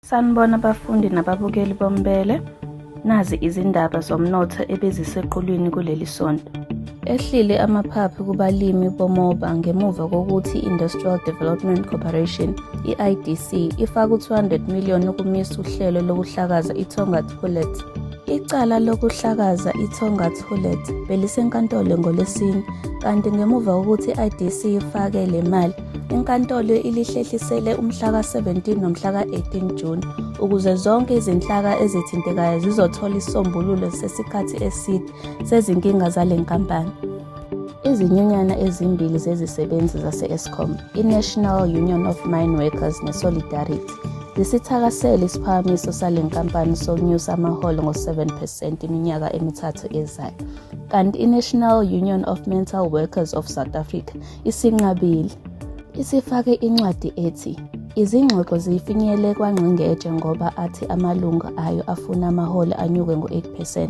Sanibona abafundi nababukeli bombele, nazi izindaba zomnotho ebeziseqhulwini kuleli sonto. Ehlile amaphaphu kubalimi bomoba ngemuva kokuthi i-Industrial Development Corporation, i-IDC, ifake u-200 million ukumisa uhlelo lokuhlakaza iTongaat Hulett. Icala lokuhlakaza iTongaat Hulett belisenkantolo ngoLwesine, kanti ngemuva kokuthi i-IDC ifake le mali, inkantolo ilihlehlisele umhlaka 17 nomhlaka 18 June ukuze zonke izinhlaka ezithintekayo zizothola isombululo sesikhathi eside sezinkinga zale nkampani. Izinyunyana ezimbili zezisebenzi zase-Eskom, i-National Union of Mine Workers ne-Solidarity, zisithakasele isiphakamiso sale nkampani sokunyusa amaholo ngo-7% iminyaka emithathu ezayo, kanti i-National Union of Metal Workers of South Africa isinqabile. Isifake incwadi ethi, izingxoxo zifinyelele kwangqingetshe ngoba athi amalunga ayo afuna amaholo anyuke ngo-8%.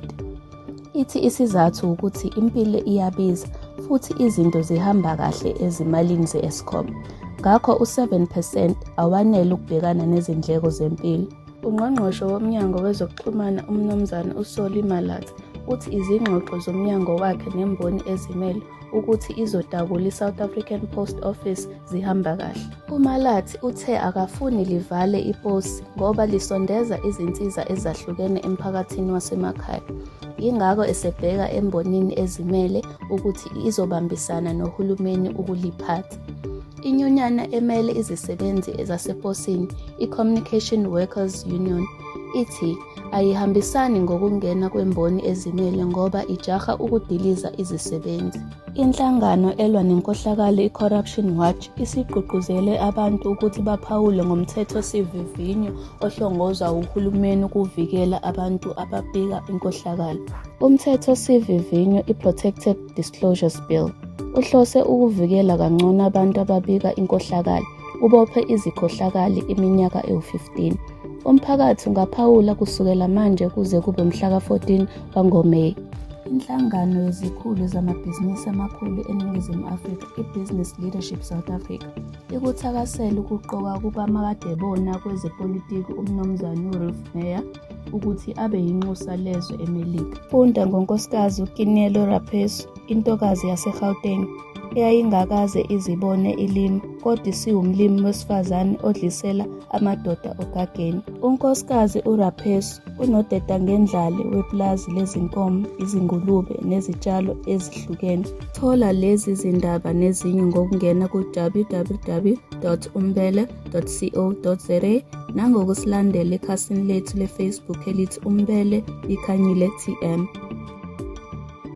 Ithi isizathu ukuthi impilo iyabiza futhi izinto zihamba kahle ezimalini ze-Eskom. Ngakho u-7% awanele ukubhekana nezindleko zempilo. Ungqongqoshe womnyango wezokuxhumana uMnumzane uSolly Malatsi uthi izingxoxo zomnyango wakhe nemboni ezimele ukuthi izodabula i-South African Post Office zihamba kahle. uMalatsi uthe akafuni livale iposi ngoba lisondeza izinsiza ezahlukene emphakathini wasemakhaya. Yingakho esebheka embonini ezimele ukuthi izobambisana nohulumeni ukuliphatha. Inyunyana emele izisebenzi zaseposini, i-Communication Workers Union, ithi ayihambisani ngokungena kwemboni ezimele ngoba ijaha ukudiliza izisebenzi. Inhlangano elwa nenkohlakalo i-Corruption Watch isigqugquzele abantu ukuthi baphawule ngomthethosivivinyo ohlongozwa uhulumeni ukuvikela abantu ababika inkohlakalo. Umthethosivivinyo i-Protected Disclosures Bill uhlose ukuvikela kangcono abantu ababika inkohlakalo, ubophe izikhohlakali iminyaka ewu-15. Umphakathi ungaphawula kusukela manje kuze kube mhlaka 14 kaMeyi. Inhlangano yezikhulu zamabhizinisi amakhulu eNingizimu Afrika, i-Business Leadership South Africa, ikuthakasela ukuqoka kukamakadebona kwezepolitiki uMnumzane uRuth Meyer ukuthi abe yinxusa lezwe eMelika. Funda ngonkosikazi uKinelo Rapesu, intokazi yaseGauteng, eyayingakaze izibone ilima, kodwa isiwumlimi wesifazane odlisela amadoda ogageni. Unkosikazi uRapesu unodedangendlale wepulazi lezinkomo, izingulube nezitshalo ezihlukene. Thola lezi zindaba nezinye ngokungena ku-www.umbele.co.za nangokusilandela ekhasini lethu leFacebook elithi Umbele Ikhanyile TM.